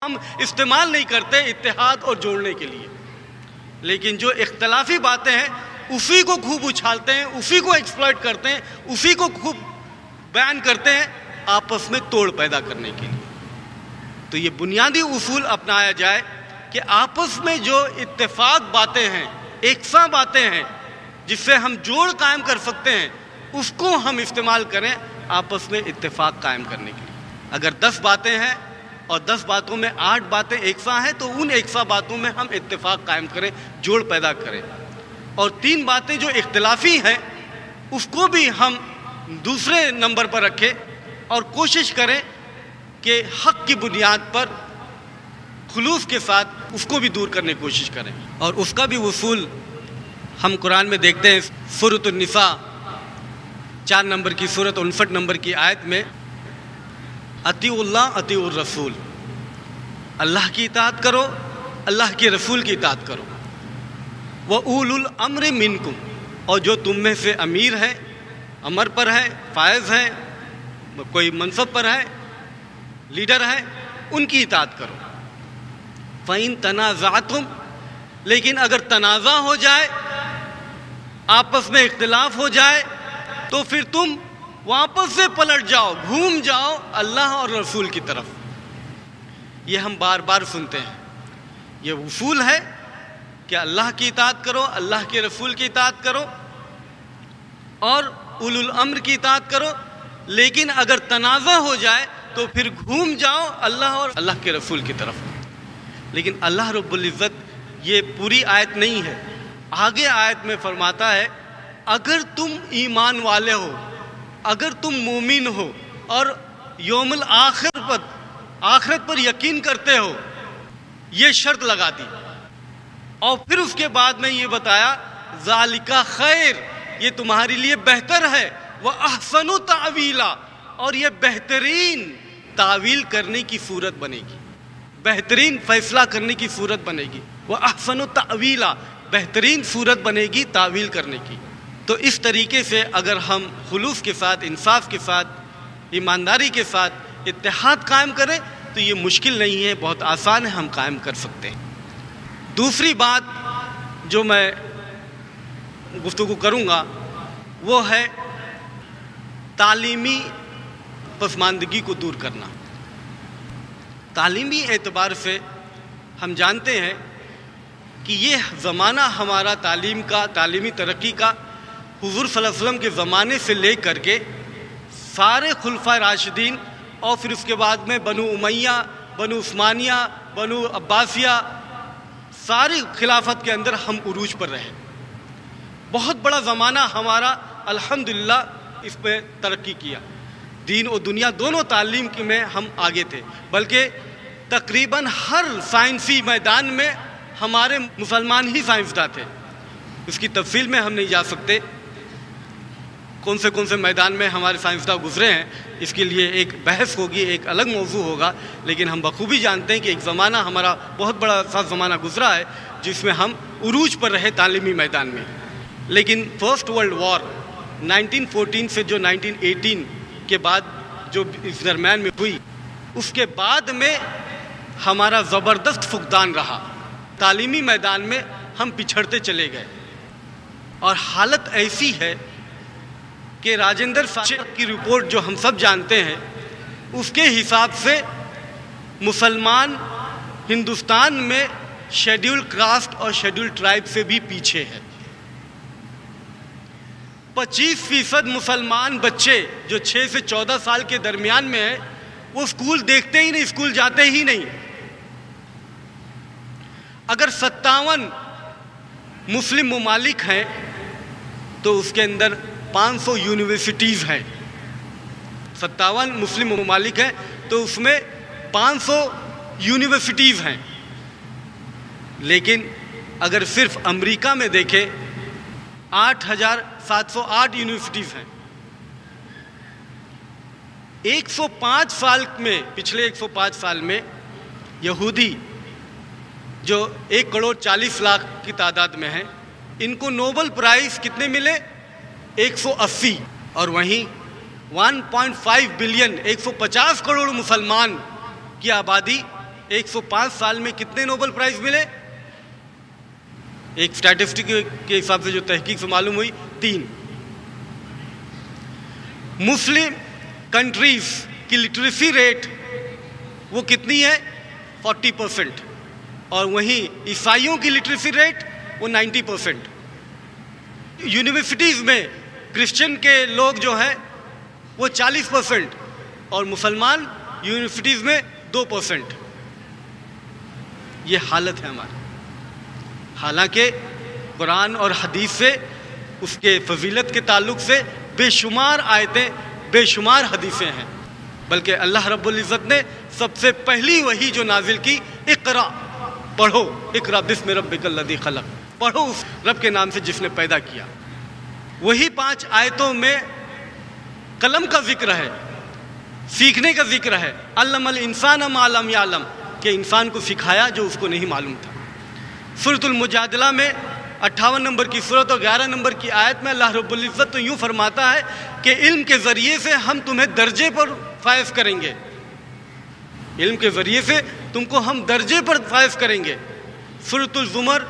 ہم استعمال نہیں کرتے اتحاد اور جوڑنے کے لیے، لیکن جو اختلافی باتیں ہیں اسی کو خوب اچھالتے ہیں، اسی کو ایکسپلائٹ کرتے ہیں، اسی کو خوب بیان کرتے ہیں آپس میں توڑ پیدا کرنے کے لیے۔ تو یہ بنیادی اصول اپنایا جائے کہ آپس میں جو اتفاق باتیں ہیں، یکساں باتیں ہیں جس سے ہم جوڑ قائم کر سکتے ہیں، اس کو ہم استعمال کریں آپس میں اتفاق قائم کرنے کے لیے۔ اگر 10 باتیں ہیں اور 10 باتوں میں 8 باتیں یکساں ہیں تو ان یکساں باتوں میں ہم اتفاق قائم کریں، جوڑ پیدا کریں، اور 3 باتیں جو اختلافی ہیں اس کو بھی ہم دوسرے نمبر پر رکھیں اور کوشش کریں کہ حق کی بنیاد پر خلوص کے ساتھ اس کو بھی دور کرنے کی کوشش کریں۔ اور اس کا بھی اصول ہم قرآن میں دیکھتے ہیں، سورۃ النساء 4 نمبر کی سورۃ 59 نمبر کی آیت میں، اطیعوا اللہ اطیعوا الرسول، اللہ کی اطاعت کرو، اللہ کے رسول کی اطاعت کرو، وَأُولُو الْأَمْرِ مِنْكُمْ، اور جو تم میں سے امیر ہے، امر پر ہے، فائز ہے، کوئی منصب پر ہے، لیڈر ہے، ان کی اطاعت کرو۔ فَإِن تَنَازَعْتُمْ، لیکن اگر تنازع ہو جائے، آپس میں اختلاف ہو جائے، تو پھر تم واپس سے پلٹ جاؤ، گھوم جاؤ اللہ اور رسول کی طرف۔ یہ ہم بار بار سنتے ہیں، یہ اصول ہے کہ اللہ کی اطاعت کرو، اللہ کے رسول کی اطاعت کرو اور اولو الامر کی اطاعت کرو، لیکن اگر تنازع ہو جائے تو پھر گھوم جاؤ اللہ اور اللہ کے رسول کی طرف۔ لیکن اللہ رب العزت یہ پوری آیت نہیں ہے، آگے آیت میں فرماتا ہے اگر تم ایمان والے ہو، اگر تم مومن ہو اور یوم آخرت پر یقین کرتے ہو، یہ شرط لگا دی، اور پھر اس کے بعد میں یہ بتایا ذالک خیر، یہ تمہارے لیے بہتر ہے، وَأَحْسَنُ تَعْوِيلًا، اور یہ بہترین تعویل کرنے کی صورت بنے گی، بہترین فیصلہ کرنے کی صورت بنے گی، وَأَحْسَنُ تَعْوِيلًا، بہترین صورت بنے گی تعویل کرنے کی۔ تو اس طریقے سے اگر ہم خلوص کے ساتھ، انصاف کے ساتھ، ایمانداری کے ساتھ اتحاد قائم کریں تو یہ مشکل نہیں ہے، بہت آسان ہے، ہم قائم کر سکتے ہیں۔ دوسری بات جو میں گفتگو کروں گا وہ ہے تعلیمی پسماندگی کو دور کرنا۔ تعلیمی اعتبار سے ہم جانتے ہیں کہ یہ زمانہ ہمارا تعلیم کا، تعلیمی ترقی کا حضور صلی اللہ علیہ وسلم کے زمانے سے لے کر کے سارے خلفائے راشدین اور پھر اس کے بعد میں بنو امیہ، بنو عثمانیہ، بنو عباسیہ، ساری خلافت کے اندر ہم عروج پر رہے۔ بہت بڑا زمانہ ہمارا الحمدللہ اس پہ ترقی کیا، دین و دنیا دونوں تعلیم میں ہم آگے تھے، بلکہ تقریباً ہر سائنسی میدان میں ہمارے مسلمان ہی سائنسداں تھے۔ اس کی تفصیل میں ہم نہیں جا سکتے، کون سے میدان میں ہمارے سائنسداں گزرے ہیں، اس کے لیے ایک بحث ہوگی، ایک الگ موضوع ہوگا، لیکن ہم بخوبی جانتے ہیں کہ ایک زمانہ ہمارا بہت بڑا سا زمانہ گزرا ہے جس میں ہم عروج پر رہے تعلیمی میدان میں۔ لیکن فرسٹ ورلڈ وار 1914 سے جو 1918 کے بعد جو اس درمیان میں ہوئی، اس کے بعد میں ہمارا زبردست فقدان رہا، تعلیمی میدان میں ہم پچھڑتے چلے گئے، اور حالت ایسی ہے کہ راجندر ساگر کی رپورٹ جو ہم سب جانتے ہیں، اس کے حساب سے مسلمان ہندوستان میں شیڈیول کاسٹ اور شیڈیول ٹرائب سے بھی پیچھے ہے۔ 25% مسلمان بچے جو 6 سے 14 سال کے درمیان میں ہیں، وہ اسکول دیکھتے ہی نہیں، اسکول جاتے ہی نہیں۔ اگر 57 مسلم ممالک ہیں تو اس کے اندر 500 یونیورسٹیز ہیں۔ 57 مسلم ممالک ہیں تو اس میں 500 یونیورسٹیز ہیں، لیکن اگر صرف امریکہ میں دیکھیں 8708 یونیورسٹیز ہیں۔ 105 سال میں، پچھلے 105 سال میں یہودی جو 1,40,00,000 کی تعداد میں ہیں، ان کو نوبل پرائز کتنے ملے؟ 180، اور وہیں 1.5 بلین 150 کروڑ مسلمان کی آبادی 105 سال میں کتنے نوبل پرائز ملے؟ ایک اسٹیٹسٹک کے حساب سے جو تحقیق سے معلوم ہوئی 3۔ مسلم کنٹریز کی لٹریسی ریٹ وہ کتنی ہے؟ 40%، اور وہیں عیسائیوں کی لٹریسی ریٹ وہ 90%۔ یونیورسٹیز میں کرسچن کے لوگ جو ہیں وہ 40%، اور مسلمان یونیورسٹیز میں 2%۔ یہ حالت ہے ہماری، حالانکہ قرآن اور حدیث سے، اس کے فضیلت کے تعلق سے بے شمار آیتیں، بے شمار حدیثیں ہیں، بلکہ اللہ رب العزت نے سب سے پہلی وحی جو نازل کی، اقرا، پڑھو، اقرا بسم ربک الذی خلق، پڑھو اس رب کے نام سے جس نے پیدا کیا۔ وہی 5 آیتوں میں قلم کا ذکر ہے، سیکھنے کا ذکر ہے، علم الانسان ما لم یعلم، کہ انسان کو سکھایا جو اس کو نہیں معلوم تھا۔ سورۃ المجادلہ میں 58 نمبر کی سورت اور 11 نمبر کی آیت میں اللہ رب العزت تو یوں فرماتا ہے کہ علم کے ذریعے سے ہم تمہیں درجے پر فائز کریں گے، علم کے ذریعے سے تم کو ہم درجے پر فائز کریں گے۔ سورۃ الزمر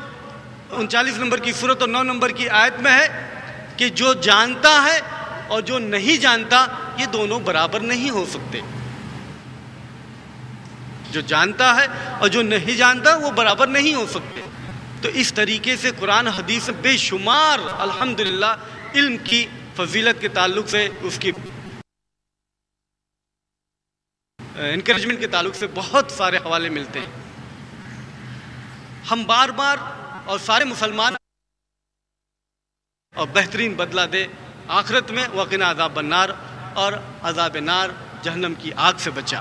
39 نمبر کی سورت اور 9 نمبر کی آیت میں ہے کہ جو جانتا ہے اور جو نہیں جانتا یہ دونوں برابر نہیں ہو سکتے، جو جانتا ہے اور جو نہیں جانتا وہ برابر نہیں ہو سکتے۔ تو اس طریقے سے قرآن حدیث بے شمار الحمدللہ علم کی فضیلت کے تعلق سے، اس کی انکریجمنٹ کے تعلق سے بہت سارے حوالے ملتے ہیں۔ ہم بار بار اور سارے مسلمان اور بہترین بدلہ دے آخرت میں، وقنا عذاب النار، اور عذاب نار جہنم کی آگ سے بچا۔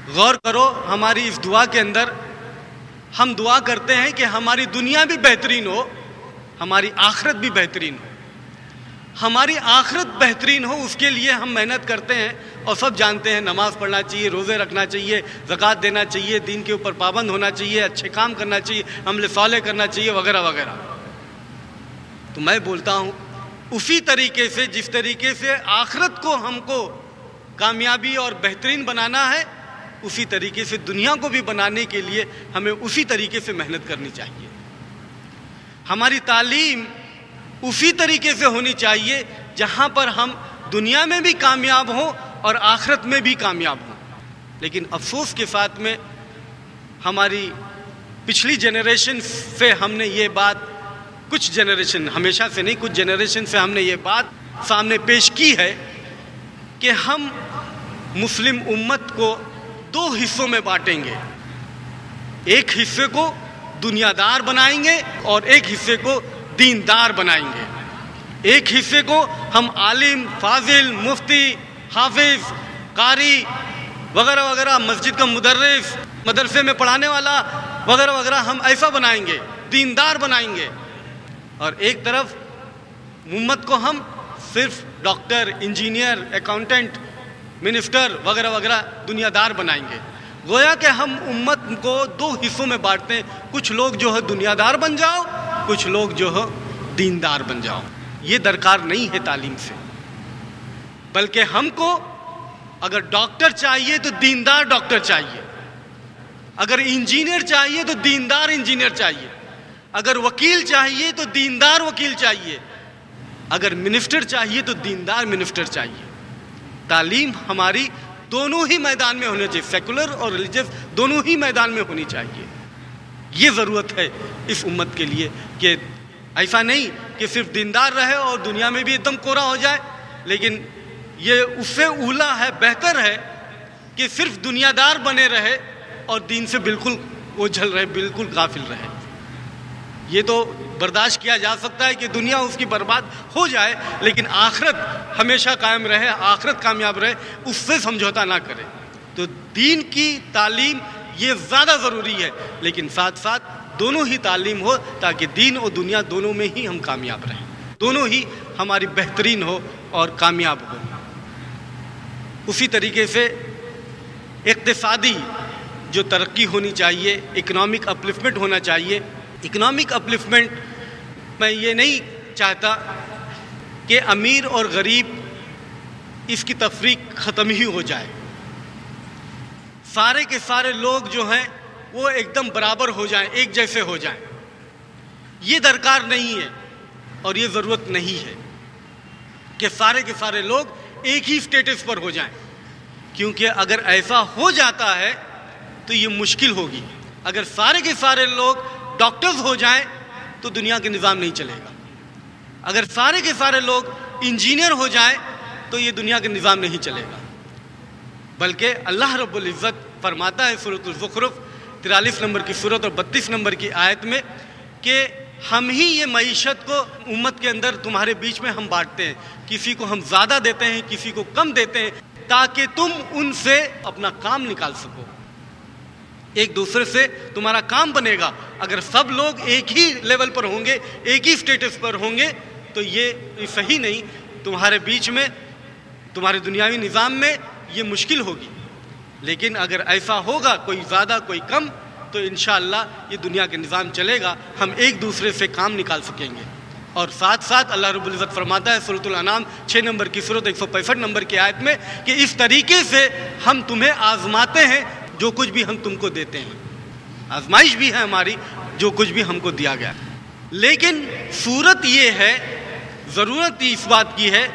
غور کرو ہماری اس دعا کے اندر، ہم دعا کرتے ہیں کہ ہماری دنیا بھی بہترین ہو، ہماری آخرت بھی بہترین ہو۔ ہماری آخرت بہترین ہو اس کے لیے ہم محنت کرتے ہیں، اور سب جانتے ہیں نماز پڑھنا چاہیے، روزے رکھنا چاہیے، زکوٰۃ دینا چاہیے، دین کے اوپر پابند ہونا چاہیے، اچھے کام کرنا چاہیے، عمل صالح کرنا چاہیے، وغیرہ وغیرہ۔ تو میں بولتا ہوں اسی طریقے سے جس طریقے سے آخرت کو ہم کو کامیابی اور بہترین بنانا ہے، اسی طریقے سے دنیا کو بھی بنانے کے لیے ہمیں اسی طریقے سے محنت کرنی چاہیے۔ ہماری تعلیم اسی طریقے سے ہونی چاہیے جہاں پر ہم دنیا میں بھی کامیاب ہوں اور آخرت میں بھی کامیاب ہوں۔ لیکن افسوس کے ساتھ میں ہماری پچھلی جنریشن سے ہم نے یہ بات، کچھ جنریشن، ہمیشہ سے نہیں، کچھ جنریشن سے ہم نے یہ بات سامنے پیش کی ہے کہ ہم مسلم امت کو 2 حصوں میں بانٹیں گے، ایک حصے کو دنیا دار بنائیں گے اور ایک حصے کو دیندار بنائیں گے۔ ایک حصے کو ہم عالم، فاضل، مفتی، حافظ، قاری وغیرہ وغیرہ، مسجد کا مدرس، مدرسے میں پڑھانے والا وغیرہ وغیرہ، ہم ایسا بنائیں گے، دیندار بنائیں گے۔ اور ایک طرف امت کو ہم صرف ڈاکٹر، انجینئر، اکاؤنٹنٹ، منسٹر وغیرہ وغیرہ دنیا دار بنائیں گے۔ گویا کہ ہم امت کو 2 حصوں میں بانٹتے ہیں، کچھ لوگ جو ہے دنیا دار بن جاؤ، کچھ لوگ جو ہے دیندار بن جاؤ۔ یہ درکار نہیں ہے تعلیم سے، بلکہ ہم کو اگر ڈاکٹر چاہیے تو دیندار ڈاکٹر چاہیے، اگر انجینئر چاہیے تو دیندار انجینئر چاہیے، اگر وکیل چاہیے تو دیندار وکیل چاہیے، اگر منسٹر چاہیے تو دیندار منسٹر چاہیے۔ تعلیم ہماری دونوں ہی میدان میں ہونی چاہیے، سیکولر اور ریلیجس دونوں ہی میدان میں ہونی چاہیے۔ یہ ضرورت ہے اس امت کے لیے کہ ایسا نہیں کہ صرف دیندار رہے اور دنیا میں بھی ایک دم کورا ہو جائے، لیکن یہ اس سے اولا ہے، بہتر ہے کہ صرف دنیا دار بنے رہے اور دین سے بالکل اوجھل رہے، بالکل غافل رہے۔ یہ تو برداشت کیا جا سکتا ہے کہ دنیا اس کی برباد ہو جائے، لیکن آخرت ہمیشہ قائم رہے، آخرت کامیاب رہے، اس سے سمجھوتا نہ کرے۔ تو دین کی تعلیم یہ زیادہ ضروری ہے، لیکن ساتھ ساتھ دونوں ہی تعلیم ہو تاکہ دین اور دنیا دونوں میں ہی ہم کامیاب رہیں، دونوں ہی ہماری بہترین ہو اور کامیاب ہو۔ اسی طریقے سے اقتصادی جو ترقی ہونی چاہیے، اکنامک اپلفمنٹ ہونا چاہیے۔ اکنامک اپلفمنٹ میں یہ نہیں چاہتا کہ امیر اور غریب اس کی تفریق ختم ہی ہو جائے۔ سارے کے سارے لوگ جو ہیں وہ ایک دم برابر ہو جائیں، ایک جیسے ہو جائیں. یہ درکار نہیں ہے اور یہ ضرورت نہیں ہے کہ سارے کے سارے لوگ ایک ہی سٹیٹس پر ہو جائیں، کیونکہ اگر ایسا ہو جاتا ہے تو یہ مشکل ہوگی. اگر سارے کے سارے لوگ ڈاکٹرز ہو جائیں تو دنیا کے نظام نہیں چلے گا. اگر سارے کے سارے لوگ انجینئر ہو جائیں تو یہ دنیا کے نظام نہیں چلے گا. بلکہ اللہ رب العزت فرماتا ہے سورۃ الزخرف 43 نمبر کی سورت اور 32 نمبر کی آیت میں کہ ہم ہی یہ معیشت کو امت کے اندر تمہارے بیچ میں ہم بانٹتے ہیں. کسی کو ہم زیادہ دیتے ہیں، کسی کو کم دیتے ہیں، تاکہ تم ان سے اپنا کام نکال سکو. ایک دوسرے سے تمہارا کام بنے گا. اگر سب لوگ ایک ہی لیول پر ہوں گے، ایک ہی سٹیٹس پر ہوں گے تو یہ صحیح نہیں. تمہارے بیچ میں، تمہارے دنیاوی نظام میں یہ مشکل ہوگی. لیکن اگر ایسا ہوگا کوئی زیادہ کوئی کم تو انشاءاللہ یہ دنیا کے نظام چلے گا، ہم ایک دوسرے سے کام نکال سکیں گے. اور ساتھ ساتھ اللہ رب العزت فرماتا ہے سورۃ الانعام 6 نمبر کی سورت 165 نمبر کی آیت میں کہ اس طریقے سے ہم تمہیں آزماتے ہیں جو کچھ بھی ہم تم کو دیتے ہیں. آزمائش بھی ہے ہماری جو کچھ بھی ہم کو دیا گیا. لیکن صورت یہ ہے، ضرورت اس بات کی ہے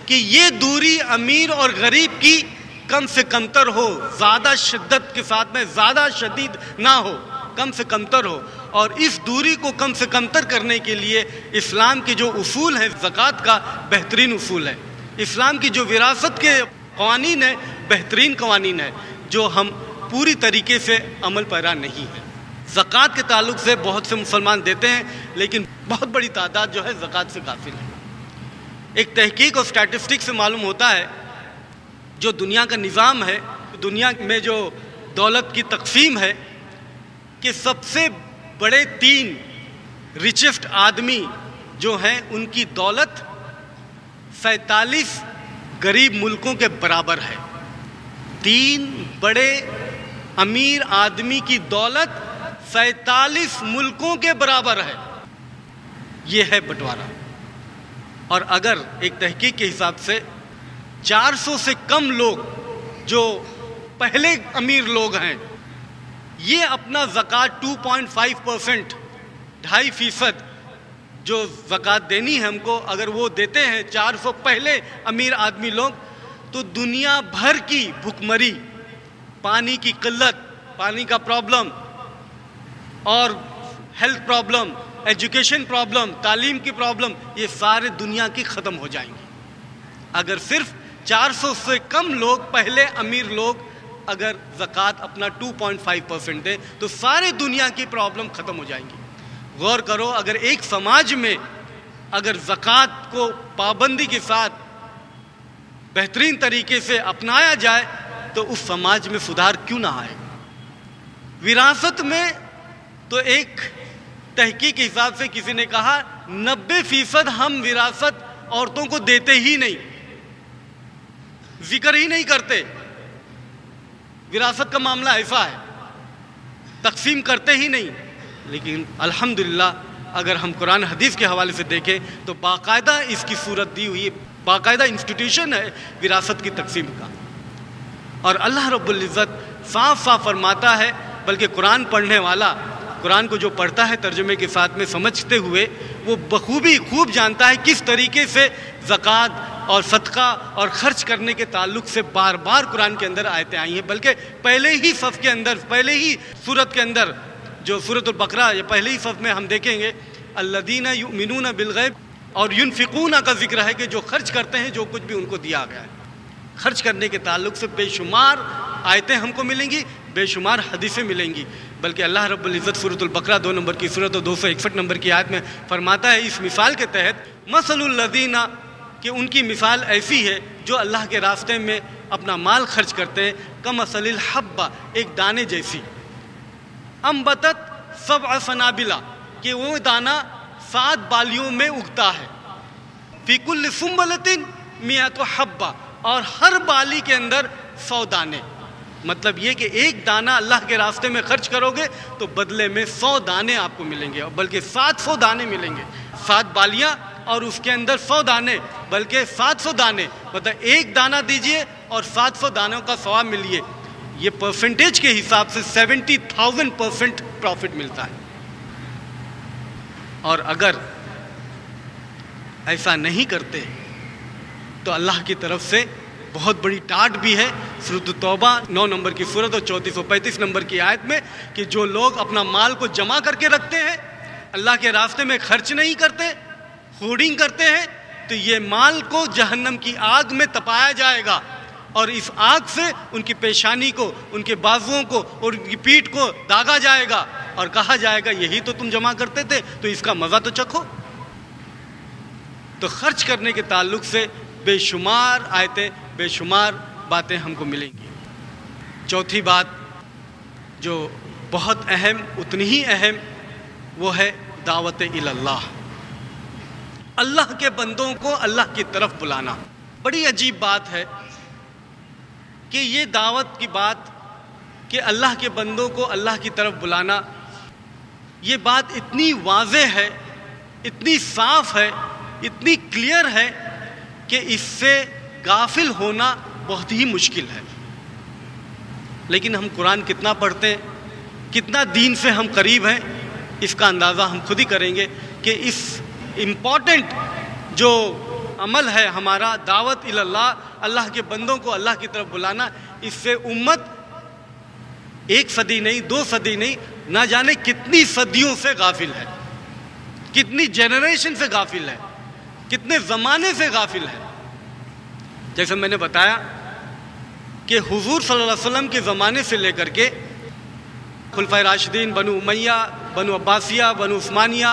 کہ یہ دوری امیر اور غریب کی کم سے کم تر ہو، زیادہ شدت کے ساتھ میں زیادہ شدید نہ ہو، کم سے کم تر ہو. اور اس دوری کو کم سے کم تر کرنے کے لیے اسلام کے جو اصول ہیں، زکوٰۃ کا بہترین اصول ہے. اسلام کی جو وراثت کے قوانین ہیں، بہترین قوانین ہیں جو ہم پوری طریقے سے عمل پیرا نہیں ہیں. زکوٰۃ کے تعلق سے بہت سے مسلمان دیتے ہیں لیکن بہت بڑی تعداد جو ہے زکوٰۃ سے غافل ہے. ایک تحقیق اور اسٹیٹسٹک سے معلوم ہوتا ہے جو دنیا کا نظام ہے، دنیا میں جو دولت کی تقسیم ہے، کہ سب سے بڑے 3 ریچسٹ آدمی جو ہیں ان کی دولت 47 غریب ملکوں کے برابر ہے. 3 بڑے امیر آدمی کی دولت 47 ملکوں کے برابر ہے. یہ ہے بٹوارا. اور اگر ایک تحقیق کے حساب سے 400 سے کم لوگ جو پہلے امیر لوگ ہیں، یہ اپنا زکوٰۃ 2.5%، 2.5% جو زکوٰۃ دینی ہے ہم کو، اگر وہ دیتے ہیں 400 پہلے امیر آدمی لوگ، تو دنیا بھر کی بھوکمری، پانی کی قلت، پانی کا پرابلم اور ہیلتھ پرابلم، ایجوکیشن پرابلم، تعلیم کی پرابلم، یہ سارے دنیا کی ختم ہو جائیں گی. اگر صرف 400 سے کم لوگ، پہلے امیر لوگ اگر زکوٰۃ اپنا 2.5% دیں تو سارے دنیا کی پرابلم ختم ہو جائیں گی. غور کرو، اگر ایک سماج میں اگر زکوٰۃ کو پابندی کے ساتھ بہترین طریقے سے اپنایا جائے تو اس سماج میں سدھار کیوں نہ آئے. وراثت میں تو ایک تحقیق کے حساب سے کسی نے کہا 90% ہم وراثت عورتوں کو دیتے ہی نہیں، ذکر ہی نہیں کرتے. وراثت کا معاملہ ایسا ہے، تقسیم کرتے ہی نہیں. لیکن الحمدللہ اگر ہم قرآن حدیث کے حوالے سے دیکھیں تو باقاعدہ اس کی صورت دی ہوئی، باقاعدہ انسٹیٹیوشن ہے وراثت کی تقسیم کا. اور اللہ رب العزت صاف صاف فرماتا ہے، بلکہ قرآن پڑھنے والا قرآن کو جو پڑھتا ہے ترجمے کے ساتھ میں سمجھتے ہوئے، وہ بخوبی خوب جانتا ہے کس طریقے سے زکوٰۃ اور صدقہ اور خرچ کرنے کے تعلق سے بار بار قرآن کے اندر آیتیں آئی ہیں. بلکہ پہلے ہی صف کے اندر، پہلے ہی سورت کے اندر، جو سورۃ البقرہ یا پہلے ہی صف میں ہم دیکھیں گے الذین یؤمنون بالغیب اور ینفقون کا ذکر ہے کہ جو خرچ کرتے ہیں جو کچھ بھی ان کو دیا گیا ہے. خرچ کرنے کے تعلق سے بے شمار آیتیں ہم کو ملیں گی، بے شمار حدیثیں ملیں گی. بلکہ اللہ رب العزت سورۃ البقرہ 2 نمبر کی سورت اور 261 نمبر کی آیت میں فرماتا ہے اس مثال کے تحت، مثل الذین، کہ ان کی مثال ایسی ہے جو اللہ کے راستے میں اپنا مال خرچ کرتے ہیں، کمثل الحبہ، ایک دانے جیسی، انبتت 7 سنابل، کہ وہ دانہ 7 بالیوں میں اگتا ہے، فی کل سنبلۃ 100 حبہ، اور ہر بالی کے اندر 100 دانے. مطلب یہ کہ ایک دانہ اللہ کے راستے میں خرچ کرو گے تو بدلے میں 100 دانے آپ کو ملیں گے، بلکہ 700 دانے ملیں گے. 7 بالیاں اور اس کے اندر 100 دانے، بلکہ 700 دانے، مطلب ایک دانہ دیجئے اور 700 دانوں کا ثواب ملیے. یہ پرسنٹیج کے حساب سے 70,000% پروفٹ ملتا ہے. اور اگر ایسا نہیں کرتے تو اللہ کی طرف سے بہت بڑی ڈانٹ بھی ہے. سورۃ التوبہ 9 نمبر کی سورت اور 3435 نمبر کی آیت میں کہ جو لوگ اپنا مال کو جمع کر کے رکھتے ہیں, اللہ کے راستے میں خرچ نہیں کرتے, ہورڈنگ کرتے ہیں, تو یہ مال کو جہنم کی آگ میں تپایا جائے گا, اور اس آگ سے ان کی پیشانی کو, ان کے بازوؤں کو اور ان کی پیٹھ کو داغا جائے گا, اور کہا جائے گا یہی تو تم جمع کرتے تھے, تو اس کا مزہ تو چکھو. تو خرچ کرنے کے تعلق سے بے شمار آیتیں, بے شمار باتیں ہم کو ملیں گی. چوتھی بات جو بہت اہم, اتنی ہی اہم, وہ ہے دعوت اللہ. اللہ کے بندوں کو اللہ کی طرف بلانا. بڑی عجیب بات ہے کہ یہ دعوت کی بات کہ اللہ کے بندوں کو اللہ کی طرف بلانا, یہ بات اتنی واضح ہے, اتنی صاف ہے, اتنی کلیئر ہے کہ اس سے غافل ہونا بہت ہی مشکل ہے. لیکن ہم قرآن کتنا پڑھتے ہیں, کتنا دین سے ہم قریب ہیں, اس کا اندازہ ہم خود ہی کریں گے کہ اس امپورٹنٹ جو عمل ہے ہمارا دعوت اللہ, اللہ کے بندوں کو اللہ کی طرف بلانا, اس سے امت 1 صدی نہیں, 2 صدی نہیں, نہ جانے کتنی صدیوں سے غافل ہے, کتنی جنریشن سے غافل ہے, کتنے زمانے سے غافل ہے. جیسے میں نے بتایا کہ حضور صلی اللہ علیہ وسلم کے زمانے سے لے کر کے خلفائے راشدین, بنو امیہ, بنو عباسیہ, بنو عثمانیہ,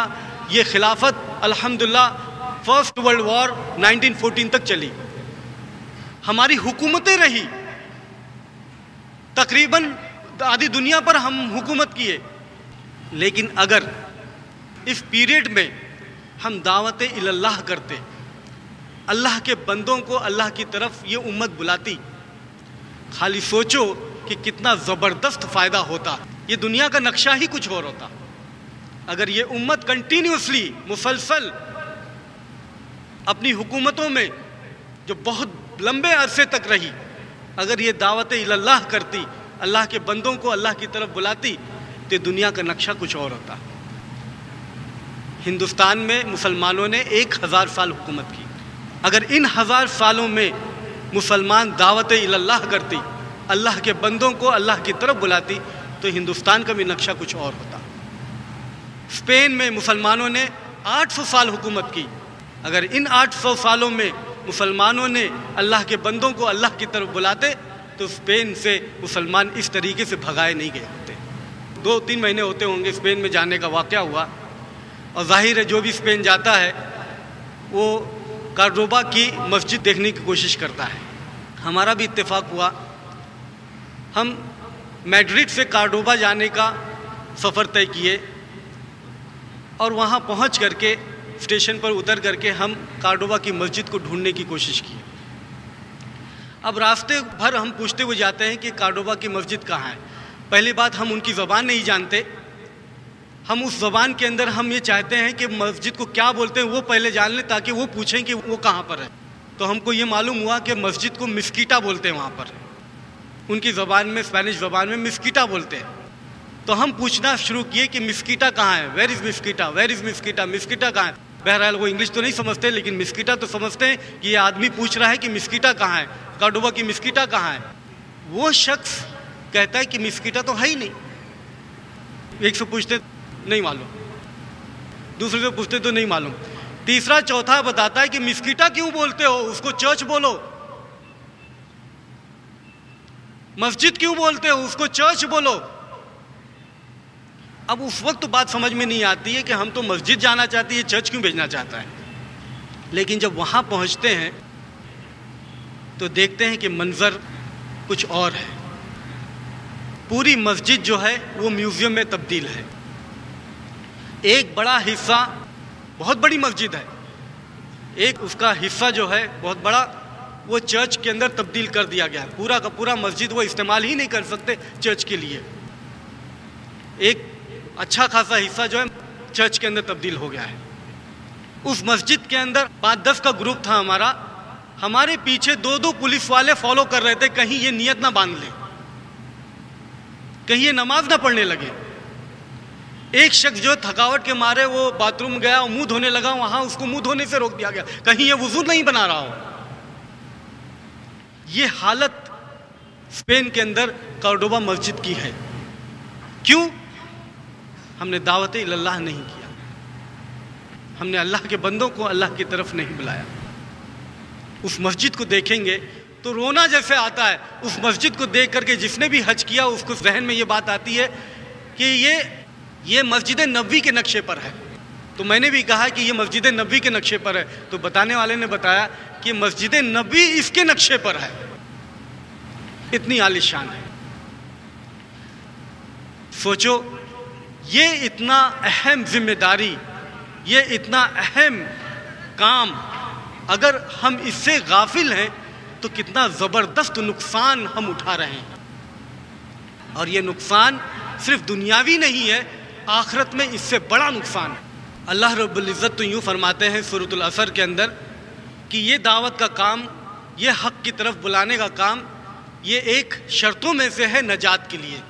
یہ خلافت الحمدللہ فرسٹ ورلڈ وار 1914 تک چلی. ہماری حکومتیں رہی, تقریباً آدھی دنیا پر ہم حکومت کیے. لیکن اگر اس پیریڈ میں ہم دعوت اللہ کرتے, اللہ کے بندوں کو اللہ کی طرف یہ امت بلاتی, خالی سوچو کہ کتنا زبردست فائدہ ہوتا. یہ دنیا کا نقشہ ہی کچھ اور ہوتا. اگر یہ امت کنٹینیوسلی, مسلسل اپنی حکومتوں میں جو بہت لمبے عرصے تک رہی, اگر یہ دعوت اللہ کرتی, اللہ کے بندوں کو اللہ کی طرف بلاتی, تو دنیا کا نقشہ کچھ اور ہوتا. ہندوستان میں مسلمانوں نے 1000 سال حکومت کی. اگر ان 1000 سالوں میں مسلمان دعوت اللہ کرتی, اللہ کے بندوں کو اللہ کی طرف بلاتی, تو ہندوستان کا بھی نقشہ کچھ اور ہوتا. اسپین میں مسلمانوں نے 800 سال حکومت کی. اگر ان 800 سالوں میں مسلمانوں نے اللہ کے بندوں کو اللہ کی طرف بلاتے, تو اسپین سے مسلمان اس طریقے سے بھگائے نہیں گئے ہوتے. 2-3 مہینے ہوتے ہوں گے اسپین میں جانے کا واقعہ ہوا, اور ظاہر ہے جو بھی اسپین جاتا ہے وہ کارڈوبا کی مسجد دیکھنے کی کوشش کرتا ہے. ہمارا بھی اتفاق ہوا, ہم میڈرڈ سے کارڈوبا جانے کا سفر طے کیے, اور وہاں پہنچ کر کے اسٹیشن پر اتر کر کے ہم کارڈوبا کی مسجد کو ڈھونڈنے کی کوشش کی. اب راستے بھر ہم پوچھتے ہوئے جاتے ہیں کہ کارڈوبا کی مسجد کہاں ہے. پہلی بات, ہم ان کی زبان نہیں جانتے. ہم اس زبان کے اندر ہم یہ چاہتے ہیں کہ مسجد کو کیا بولتے ہیں وہ پہلے جان لیں, تاکہ وہ پوچھیں کہ وہ کہاں پر ہے. تو ہم کو یہ معلوم ہوا کہ مسجد کو مسکیٹا بولتے ہیں وہاں پر, ان کی زبان میں, اسپینش زبان میں مسکیٹا بولتے ہیں. تو ہم پوچھنا شروع کیے کہ مسکیٹا کہاں ہے, ویئر از مسکیٹا, ویئر از مسکیٹا, مسکیٹا کہاں ہے. بہرحال وہ انگلش تو نہیں سمجھتے, لیکن مسکیٹا تو سمجھتے ہیں کہ یہ آدمی پوچھ رہا ہے کہ مسکیٹا کہاں ہے, کارڈوبا کی مسکیٹا کہاں ہے. وہ شخص کہتا ہے کہ مسکیٹا تو ہے ہی نہیں. ایک سے پوچھتے نہیں معلوم, دوسرے سے پوچھتے تو نہیں معلوم, تیسرا چوتھا بتاتا ہے کہ مسکیٹا کیوں بولتے ہو, اس کو چرچ بولو. مسجد کیوں بولتے ہو, اس کو چرچ بولو. اب اس وقت بات سمجھ میں نہیں آتی ہے کہ ہم تو مسجد جانا چاہتے ہیں, چرچ کیوں بھیجنا چاہتا ہے. لیکن جب وہاں پہنچتے ہیں تو دیکھتے ہیں کہ منظر کچھ اور ہے. پوری مسجد جو ہے وہ میوزیم میں تبدیل ہے. ایک بڑا حصہ, بہت بڑی مسجد ہے, ایک اس کا حصہ جو ہے بہت بڑا, وہ چرچ کے اندر تبدیل کر دیا گیا ہے. پورا کا پورا مسجد وہ استعمال ہی نہیں کر سکتے چرچ کے لیے. ایک اچھا خاصا حصہ جو ہے چرچ کے اندر تبدیل ہو گیا ہے. اس مسجد کے اندر 5-10 کا گروپ تھا ہمارا. ہمارے پیچھے 2 پولیس والے فالو کر رہے تھے, کہیں یہ نیت نہ باندھ لیں. کہیں یہ نماز نہ پڑھنے لگے۔ ایک شخص جو تھکاوٹ کے مارے وہ باتھ روم گیا اور منہ دھونے لگا، وہاں اس کو منہ دھونے سے روک دیا گیا، کہیں یہ وضو نہیں بنا رہا ہو۔ یہ حالت اسپین کے اندر کارڈوبا مسجد کی ہے۔ کیوں؟ ہم نے دعوت اللہ نہیں کیا، ہم نے اللہ کے بندوں کو اللہ کی طرف نہیں بلایا۔ اس مسجد کو دیکھیں گے تو رونا جیسے آتا ہے۔ اس مسجد کو دیکھ کر کے جس نے بھی حج کیا اس کو ذہن میں یہ بات آتی ہے کہ یہ مسجد نبوی کے نقشے پر ہے۔ تو میں نے بھی کہا کہ یہ مسجد نبوی کے نقشے پر ہے، تو بتانے والے نے بتایا کہ مسجد نبوی اس کے نقشے پر ہے، اتنی عالی شان ہے۔ سوچو، یہ اتنا اہم ذمہ داری، یہ اتنا اہم کام، اگر ہم اس سے غافل ہیں تو کتنا زبردست نقصان ہم اٹھا رہے ہیں۔ اور یہ نقصان صرف دنیاوی نہیں ہے، آخرت میں اس سے بڑا نقصان ہے۔ اللہ رب العزت تو یوں فرماتے ہیں سورۃ العصر کے اندر کہ یہ دعوت کا کام، یہ حق کی طرف بلانے کا کام، یہ ایک شرطوں میں سے ہے نجات کے لیے۔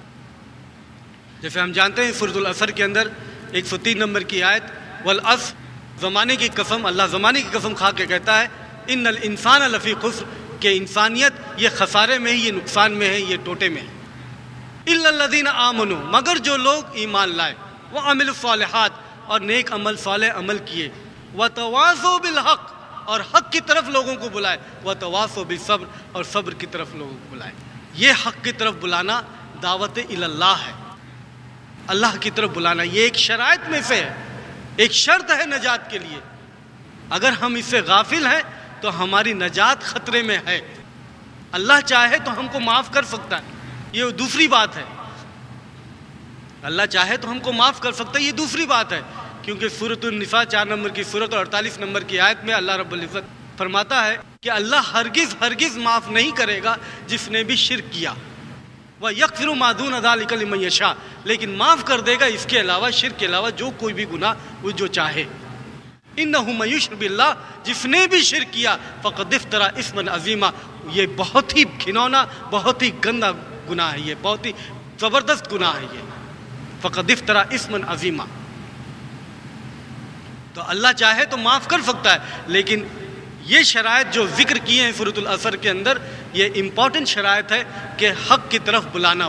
جیسے ہم جانتے ہیں سورۃ العصر کے اندر 103 نمبر کی آیت، والعصر، زمانے کی قسم، اللہ زمانے کی قسم کھا کے کہتا ہے ان الانسان لفی خسر، کہ انسانیت یہ خسارے میں ہے، یہ نقصان میں ہے، یہ ٹوٹے میں ہے۔ الا الذین آمنوا، مگر جو لوگ ایمان لائے، وعملوا الصالحات، اور نیک عمل صالح عمل کیے، وتواصوا بالحق، اور حق کی طرف لوگوں کو بلائے، وتواصوا بالصبر، اور صبر کی طرف لوگوں کو بلائے۔ یہ حق کی طرف بلانا دعوت اللہ ہے، اللہ کی طرف بلانا، یہ ایک شرائط میں سے ہے، ایک شرط ہے نجات کے لیے۔ اگر ہم اس سے غافل ہیں تو ہماری نجات خطرے میں ہے۔ اللہ چاہے تو ہم کو معاف کر سکتا ہے، یہ دوسری بات ہے۔ اللہ چاہے تو ہم کو معاف کر سکتا ہے، یہ دوسری بات ہے، کیونکہ سورۃ النساء 4 نمبر کی سورت اور 48 نمبر کی آیت میں اللہ رب العزت فرماتا ہے کہ اللہ ہرگز معاف نہیں کرے گا جس نے بھی شرک کیا، وَيَغْفِرُ مَا دُونَ ذَلِكَ لِمَن يَشَاءُ، لیکن معاف کر دے گا اس کے علاوہ، شرک کے علاوہ، جو کوئی بھی گناہ وہ جو چاہے۔ إِنَّهُ مَن يُشْرِكْ بِاللَّهِ، جس نے بھی شرک کیا فقد افترى اثما عظیما، یہ بہت ہی گھنونا، بہت ہی گندا گناہ ہے، یہ بہت ہی زبردست گناہ ہے، یہ فقد افترى اثما عظیما۔ تو اللہ چاہے تو معاف کر سکتا ہے، لیکن یہ شرائط جو ذکر کیے ہیں سورۃ العصر کے اندر، یہ امپورٹنٹ شرائط ہے کہ حق کی طرف بلانا۔